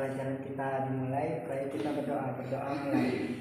pelajaran kita dimulai, baik kita berdoa mulai,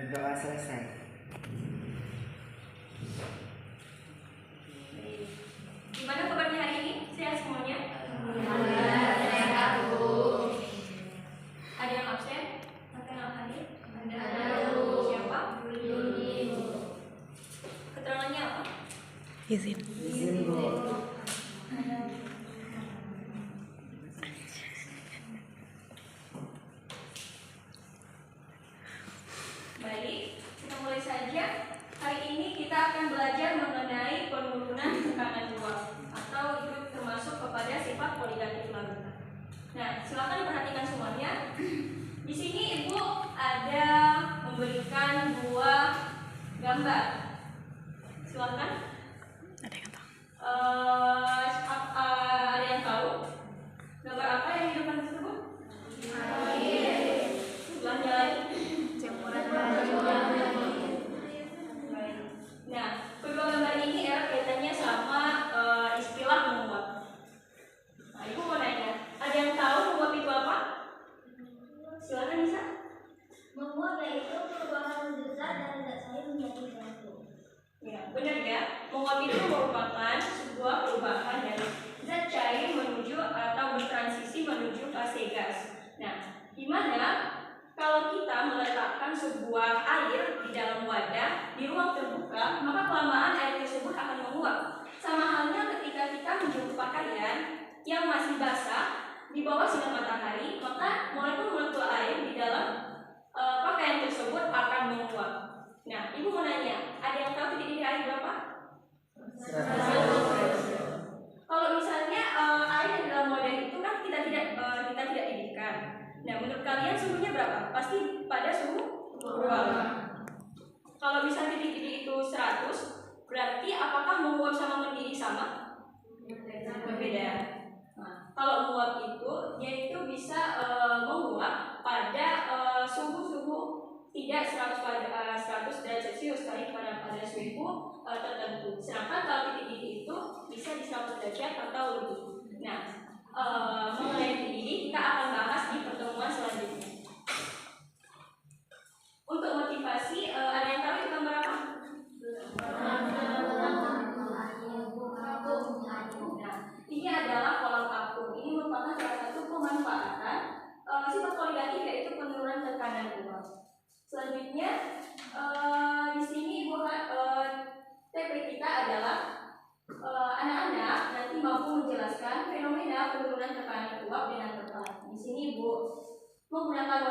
berdoa selesai. Gimana kabarnya hari ini? Sehat semuanya? Sehat, Bu. Ada yang absen? Atau yang hadir? Ada, Bu. Siapa? Yuni, Bu. Keterangannya apa? Izin Bu. Baik, kita mulai saja. Hari ini kita akan belajar mengenai penurunan tekanan uap atau itu termasuk kepada sifat poligatif larutan. Nah, silakan perhatikan semuanya. Di sini Ibu ada memberikan dua gambar. Silakan. Ada yang tahu? Ada yang tahu gambar apa yang di depan tersebut? Sebelahnya lagi. Baik. Nah, kedua gambar ini erat kaitannya sama istilah menguap. Nah, Ibu mau nanya, ada yang tahu menguap itu apa? Silakan bisa. Menguap yaitu perubahan besar dari zat cair menjadi gampang. Ya, benar ya. Menguap itu merupakan sebuah perubahan dari zat cair menuju atau bertransisi menuju fase gas. Nah, di mana kalau kita meletakkan sebuah air di dalam wadah di ruang terbuka, maka kelamaan air tersebut akan menguap. Sama halnya ketika kita menjemur pakaian yang masih basah di bawah sinar matahari, maka molekul-molekul air di dalam pakaian tersebut akan menguap. Nah, Ibu mau nanya, ada yang tahu titik air berapa? 100. Kalau misalnya air yang dalam wadah itu kan kita tidak didihkan. Nah, menurut kalian suhunya berapa? Pasti pada suhu ruangan. Kalau misalnya titik itu 100, berarti apakah menguap sama mendidih sama? Berbeda. Nah, kalau menguap itu, dia itu bisa menguap pada suhu-suhu tidak 100 derajat Celcius tarik pada suhu tertentu. Sedangkan kalau titik didih itu bisa di 100 derajat atau lebih. Nah, mengenai titik didih kita akan bahas di pertemuan selanjutnya. Untuk motivasi, ada yang tahu itu gambar apa? Nah, ini adalah kolam apung. Ini merupakan salah satu pemanfaatan sifat poligatif yaitu penurunan tekanan uap. Selanjutnya, di sini topik kita adalah anak-anak nanti mampu menjelaskan fenomena penurunan tekanan uap dengan tepat. Di sini Ibu menggunakan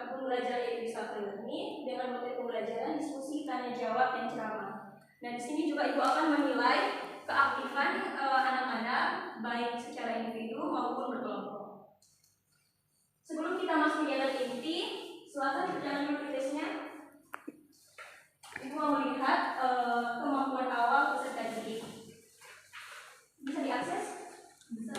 pembelajaran yaitu discovery learning dengan metode pembelajaran diskusi tanya jawab dan ceramah. Dan di sini juga Ibu akan menilai keaktifan anak-anak baik secara individu maupun berkelompok. Sebelum kita masuk kegiatan inti, silakan dikerjakan multitestnya. Ibu mau melihat kemampuan awal peserta didik. Bisa diakses? Bisa.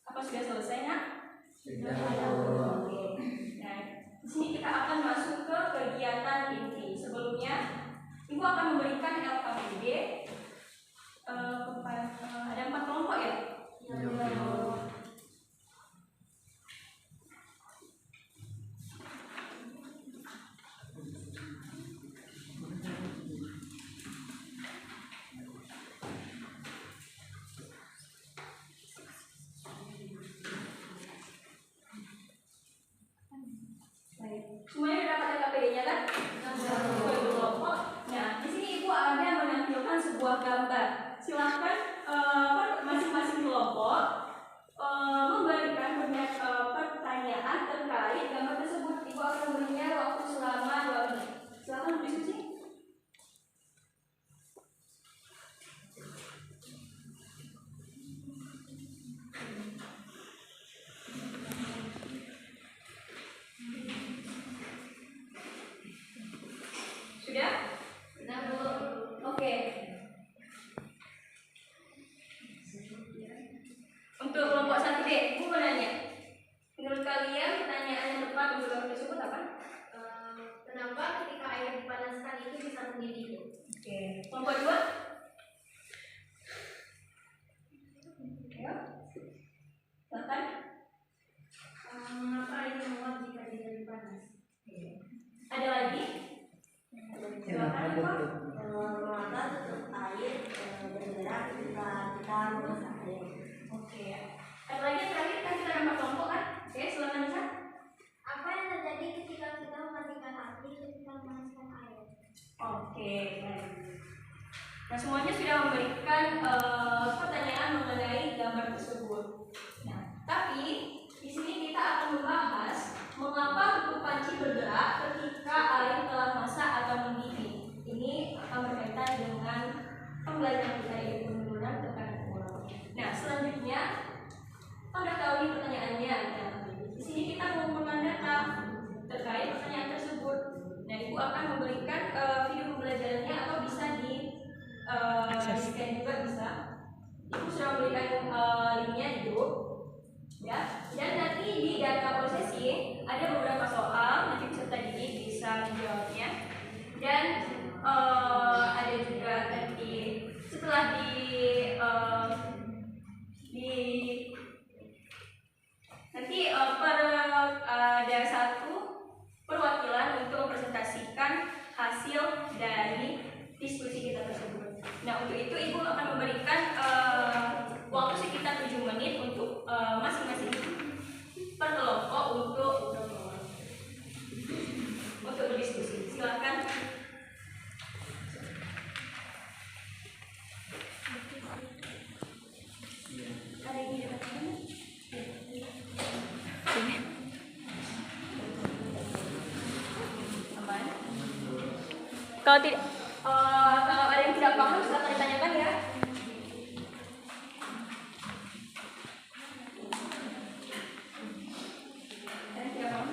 Apa sudah selesai, Nak? Sudah. Oke. Nah, di sini kita akan masuk ke kegiatan inti. Sebelumnya, Ibu akan memberikan LKPD ada 4 kelompok ya? Semuanya sudah dapat LKPD-nya kan? Kelompok. Nah, di sini Ibu ada menampilkan sebuah gambar. Silakan masing-masing kelompok memberikan pertanyaan terkait gambar tersebut. Ibu akan memberinya waktu selama 2 menit. Silakan berdiskusi. Sudah? Sudah, Bu. Oke. B, Ibu mau nanya. Menurut kalian pertanyaan yang tepat untuk gambar tersebut apa? Kenapa ketika air dipanaskan itu bisa mendidih? Oke. Kelompok 2. Ayo. Silakan. Mengapa air menguap jika tidak dipanas? Ada lagi? Silakan, Pak. Mengapa tutup air bergerak ketika kita memasak air? Oke. Ada lagi yang terakhir kan kita nambah kelompok kan? Oke, silakan Nisa. Apa yang terjadi ketika kita mematikan api ketika memanaskan air? Oke. Nah, semuanya sudah memberikan pertanyaan mengenai gambar tersebut. Nah, tapi di sini kita akan membahas mengapa tutup panci bergerak ketika air telah masak atau mendidih. Ini akan berkaitan dengan pembelajaran kita yaitu penurunan tekanan uap. Nah, selanjutnya sudah tahu nih pertanyaannya. Nah, di sini kita mengumpulkan data terkait pertanyaan tersebut. Nah, Ibu akan memberikan video pembelajarannya atau bisa di scan juga bisa. Ibu sudah memberikan linknya di grup, ya. Dan nanti di data prosesi ada beberapa soal, nanti peserta didik bisa menjawabnya. Dan ada juga nanti setelah nanti ada satu perwakilan untuk mempresentasikan hasil dari diskusi kita tersebut. Nah, untuk itu Ibu akan memberikan waktu sekitar 7 menit untuk masing-masing per kelompok untuk berdiskusi. Silakan. Ada yang ingin dikatakan? Aman. Kalau tidak, kalau ada yang tidak paham silakan ditanyakan ya. Ada yang tidak paham?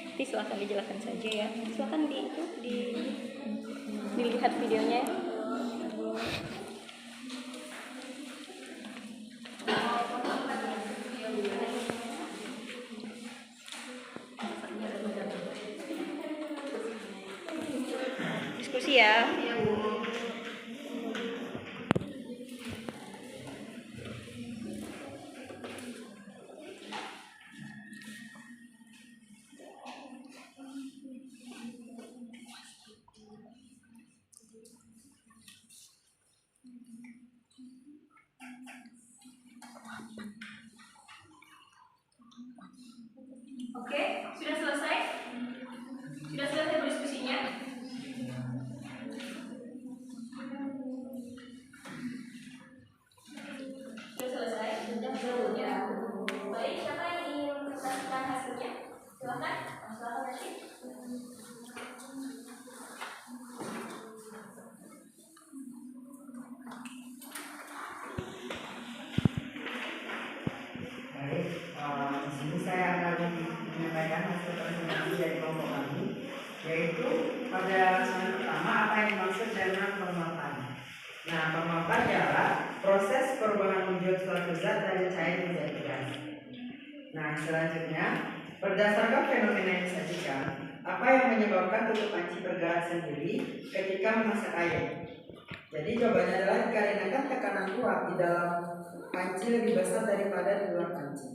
Nanti silakan dijelaskan saja ya. Silakan dilihat videonya. Diskusi ya. Oke, sudah selesai? Sudah selesai berdiskusinya? Sudah selesai? Ya. Baik, siapa yang ingin mempresentasikan hasilnya? Silakan. Silakan Rashid. Baik, di sini saya akan menyampaikan hasil presentasi dari kelompok kami, yaitu pada slide pertama apa yang dimaksud dengan penguapan. Nah, penguapan adalah proses perubahan wujud suatu zat dari cair menjadi gas. Nah, selanjutnya berdasarkan fenomena yang disajikan, apa yang menyebabkan tutup panci bergerak sendiri ketika memasak air? Jadi jawabannya adalah dikarenakan tekanan uap di dalam panci lebih besar daripada di luar panci.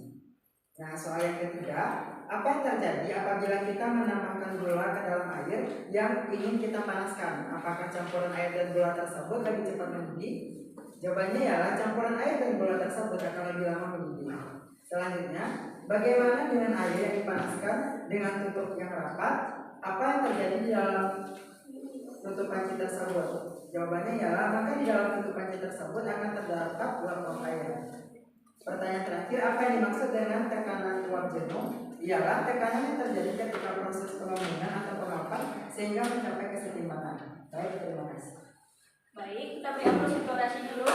Nah, soal yang ketiga, apa yang terjadi apabila kita menambahkan gula ke dalam air yang ingin kita panaskan? Apakah campuran air dan gula tersebut lebih cepat mendidih? Jawabannya ialah campuran air dan gula tersebut akan lebih lama mendidih. Selanjutnya, bagaimana dengan air yang dipanaskan dengan tutup yang rapat? Apa yang terjadi di dalam tutup panci tersebut? Jawabannya ialah maka di dalam tutup panci tersebut akan terdapat uap air. Pertanyaan terakhir, apa yang dimaksud dengan tekanan uap jenuh? Ialah tekanan yang terjadi ketika proses pengembangan atau pengapan sehingga mencapai kesetimbangan. Baik, terima kasih. Baik, kita beri aplaus untuk Rashid dulu.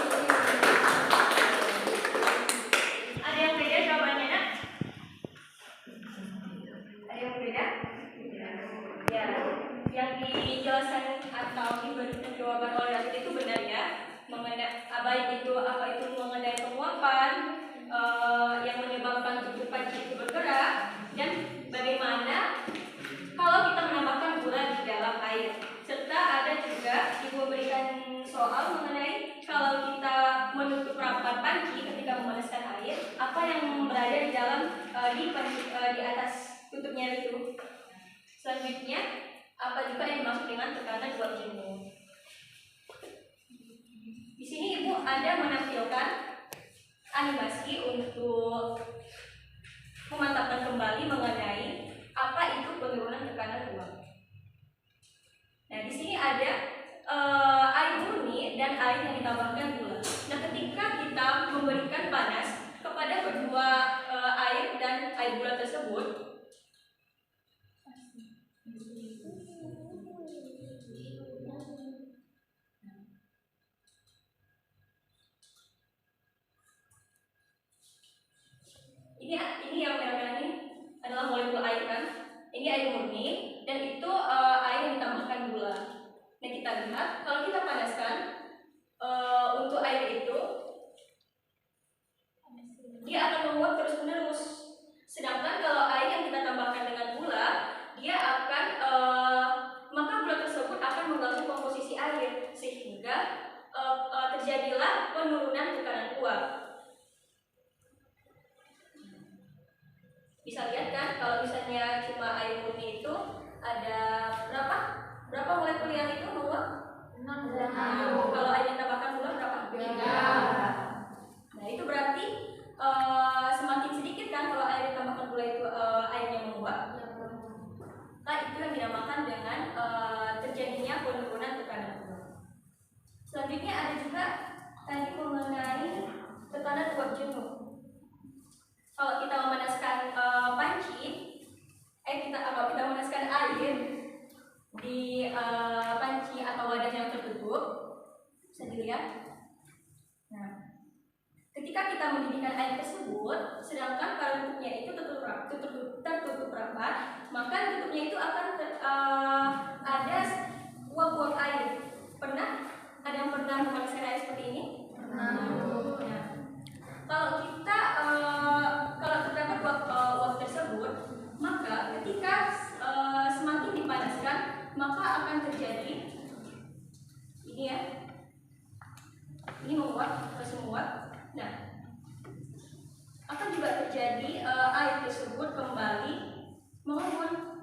Ada yang beda jawabannya, Nak? Ada yang beda? Ya, yang dijelaskan atau diberikan jawaban oleh Rashid itu benar ya. Mengenai baik ada di dalam di atas tutupnya itu. Selanjutnya, apa juga yang dimaksud dengan tekanan uap jenuh? Di sini Ibu ada menampilkan animasi untuk memantapkan kembali mengenai apa itu penurunan tekanan uap. Nah, di sini ada air murni dan air yang ditambahkan gula. Nah, ketika kita memberikan panas kepada kedua air dan air gula tersebut, ini yang merah-merah ini adalah molekul air kan? Ini air murni dan itu air yang ditambahkan gula. Nah, kita lihat kalau kita panaskan untuk air itu, dia akan menguap terus-menerus. Sedangkan kalau air yang kita tambahkan dengan gula, dia akan maka gula tersebut akan mengganggu komposisi air sehingga terjadilah penurunan tekanan uap. Bisa lihat kan kalau misalnya cuma air murni itu ada berapa molekul yang itu menguap? 6. Kalau air yang tambahkan gula berapa? 3. Nah, itu berarti semakin sedikit kan kalau air yang tambahkan gula itu airnya menguap. Nah, itu yang dinamakan dengan terjadinya penurunan tekanan uap. Selanjutnya ada juga tadi mengenai tekanan uap jenuh. Kalau kita memanaskan kalau kita memanaskan air di panci atau wadah yang tertutup, bisa dilihat. Nah, ketika kita mendidihkan air tersebut, sedangkan tutupnya itu tertutup rapat, maka tutupnya itu akan ada uap-uap air. Ada yang pernah memanaskan air seperti ini? Nah, kalau terdapat uap tersebut, maka ketika semakin dipanaskan, maka akan terjadi ini ya, ini menguap terus menguap. Nah, akan juga terjadi air tersebut kembali mengembun.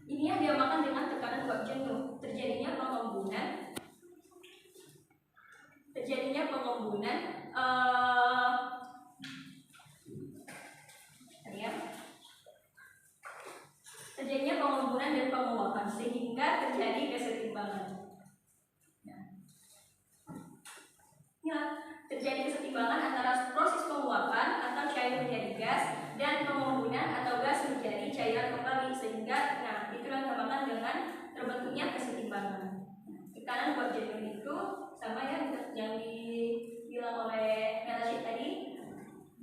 Ini yang dinamakan dengan tekanan uap jenuh. Terjadinya pengembunan terjadinya pengembunan dan penguapan sehingga terjadi kesetimbangan. Ya, terjadi kesetimbangan antara proses penguapan atau cair menjadi gas dan pengembunan atau gas menjadi cairan kembali sehingga itu yang dinamakan dengan terbentuknya kesetimbangan. Tekanan uap jenuh itu sama ya yang dibilang oleh Melashid tadi,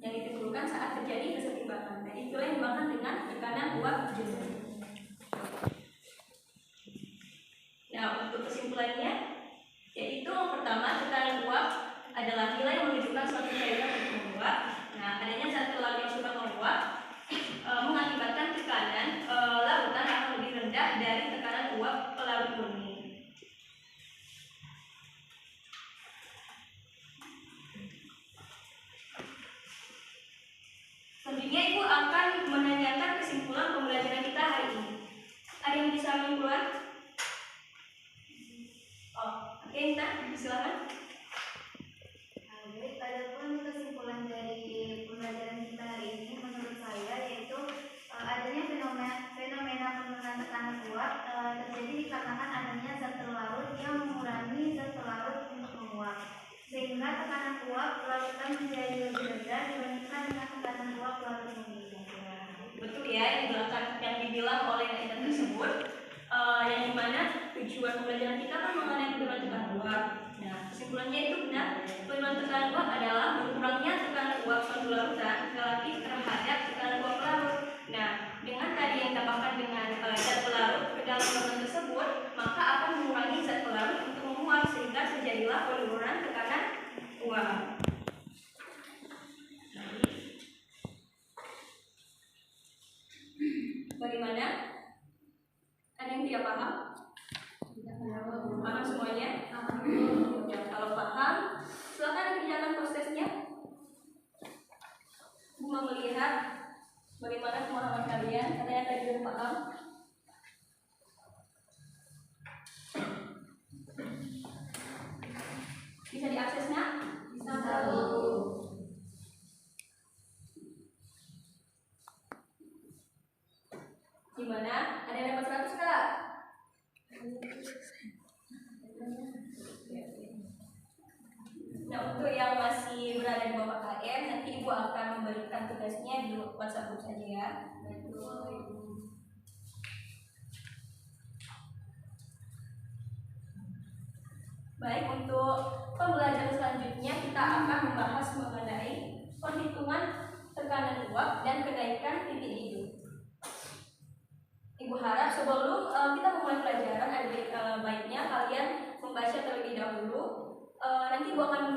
yang ditimbulkan saat terjadi kesetimbangan. Nah, itulah yang dinamakan dengan tekanan uap jenuh. Nah, untuk kesimpulannya, yaitu yang pertama, tekanan uap adalah nilai yang menunjukkan suatu cairan untuk menguap. Nah, adanya zat pelarut yang sudah menguap mengakibatkan tekanan larutan akan lebih rendah dari tekanan uap pelarut murni. Selanjutnya Ibu akan menanyakan kesimpulan pembelajaran kita hari ini. Ada yang bisa menyimpulkan? Oke, Intan, silakan. Baik, adapun kesimpulan dari pembelajaran kita hari ini menurut saya yaitu adanya fenomena penurunan tekanan uap terjadi dikarenakan adanya zat pelarut yang mengurangi zat pelarut untuk menguap, sehingga tekanan uap larutan menjadi lebih rendah dibandingkan dengan tekanan uap larut murni. Betul ya, yang dibilang oleh Intan tersebut, yang dimana tujuan pembelajaran kita kan mengenai penurunan tekanan uap. Nah, kesimpulannya itu benar, penurunan tekanan uap adalah berkurangnya tekanan uap suatu larutan relatif terhadap tekanan uap larut. Nah, dengan tadi yang ditambahkan dengan zat pelarut ke dalam larutan tersebut, maka akan mengurangi zat pelarut untuk menguap sehingga terjadilah penurunan tekanan uap. Bagaimana? Ada yang tidak paham? Paham semuanya? Ya, kalau paham, silakan kerjakan prosesnya. Bisa diakses nak? Bisa, Bu. Gimana? Ada yang dapat 100 nggak? Nah, untuk yang masih berada di bawah KM, nanti Ibu akan memberikan tugasnya di WhatsApp group saja ya. Baik, untuk pembelajaran selanjutnya kita akan membahas mengenai perhitungan tekanan uap dan kenaikan titik hidup. Ibu harap sebelum kita memulai pelajaran ada baiknya kalian membaca terlebih dahulu. Nanti Ibu akan